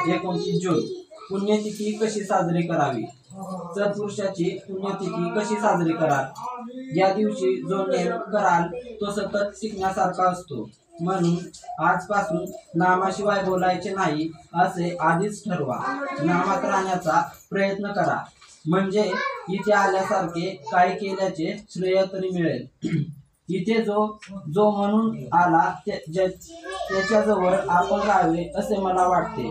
29 जून पुण्यतिथी कशी साजरी करावी। सत्पुरुषाची पुण्यतिथी कशी साजरी कराल। या दिवशी जो नेम कराल तो सतत शिकण्यासारखा असतो, म्हणून आजपासून नामाशिवाय बोलायचे नाही असे आधीच ठरवा। नामात राहण्याचा प्रयत्न करा, म्हणजे इथे आल्यासारखे काही केल्याचे श्रेय तरी मिळेल। इथे जो जो म्हणून आला त्याच्याजवळ आपण राहावे असे मला वाटते,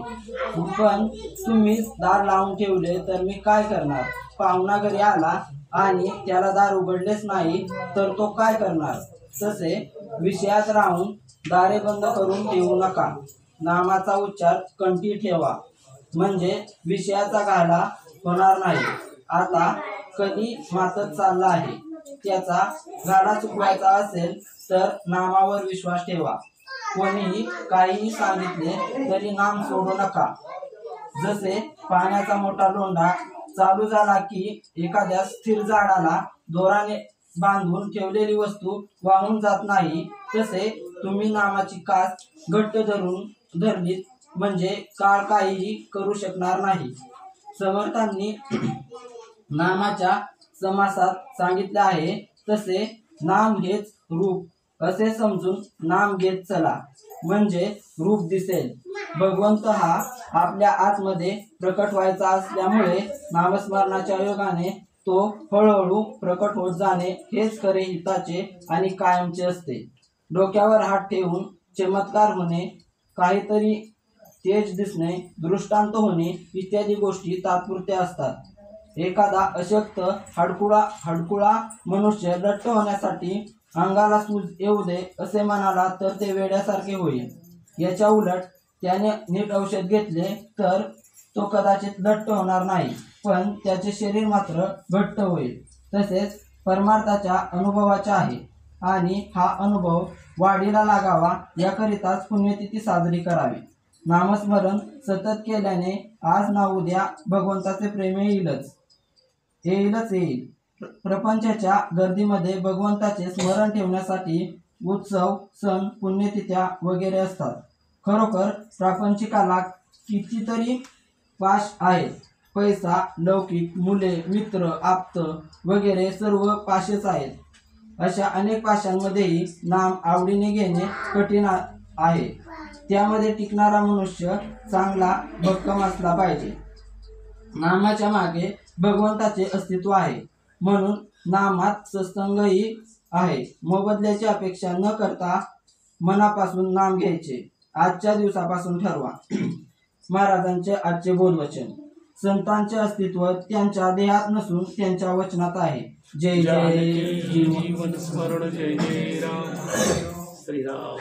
पण तुम्हीच दार लावून ठेवले तर मी काय करणार। पाहुणा घरी आला आणि त्याला दार उघडलेच नाही तर तो काय करणार। तसे विषयात राहून दारे बंद करून ठेवू नका। नामाचा उच्चार कंठी ठेवा, म्हणजे विषयाचा घाला होणार नाही। आता कधी मातत चालला आहे, त्याचा गाडा चुकवायचा असेल तर नामावर विश्वास ठेवा। कोणीही काहीही सांगितले तरी नाम सोडू नका। जसे पाण्याचा मोठा लोंढा चालू झाला की एखाद्या स्थिर झाडाला दोराने बांधून ठेवलेली वस्तू वाहून जात नाही, तसे तुम्ही नामाची कास घट्ट धरलीत म्हणजे काळ काहीही करू शकणार नाही। समर्थांनी नामाच्या समासात सांगितले आहे तसे नाम हेच रूप असे समजून नाम घेत चला, म्हणजे रूप दिसेल। भगवंत हा आपल्या आतमध्ये प्रकट व्हायचा असल्यामुळे नामस्मरणाच्या योगाने तो हळूहळू प्रकट होत जाणे हेच खरे हिताचे आणि कायमचे असते। डोक्यावर हात ठेवून चमत्कार होणे, काहीतरी तेज दिसणे, दृष्टांत होणे इत्यादी गोष्टी तात्पुरत्या असतात। एखादा अशक्त हडकुळा मनुष्य लठ्ठ होण्यासाठी अंगाला सूज येऊ दे असे म्हणाला तर ते वेड्यासारखे होईल। याच्या उलट त्याने नीट औषध घेतले तर तो कदाचित लठ्ठ होणार नाही, पण त्याचे शरीर मात्र घट्ट होईल। तसेच परमार्थाच्या अनुभवाचा आहे, आणि हा अनुभव वाढीला लागावा याकरिताच पुण्यतिथी साजरी करावी। नामस्मरण सतत केल्याने आज ना उद्या भगवंताचे प्रेम येईलच येईल। प्रपंचाच्या गर्दीमध्ये भगवंताचे स्मरण ठेवण्यासाठी उत्सव, सण, पुण्यतिथ्या वगैरे असतात। खरोखर प्रापंचिकाला कितीतरी पाश आहेत। पैसा, लौकिक, मुले, मित्र, आप्त वगैरे सर्व पाशेच आहेत। अशा अनेक पाशांमध्येही नाम आवडीने घेणे कठीण आहे। त्यामध्ये टिकणारा मनुष्य चांगला भक्कम असला पाहिजे। नामाच्या मागे भगवंताचे अस्तित्व आहे, म्हणून नामात सत्संगही आहे। मोबदल्याची अपेक्षा न करता मनापासून नाम घ्यायचे आजच्या दिवसापासून ठरवा। महाराजांचे आजचे बोधवचन। संतांचे अस्तित्व त्यांच्या देहात नसून त्यांच्या वचनात आहे। जय जय जीवन स्मरण, जय जय राम श्रीराम।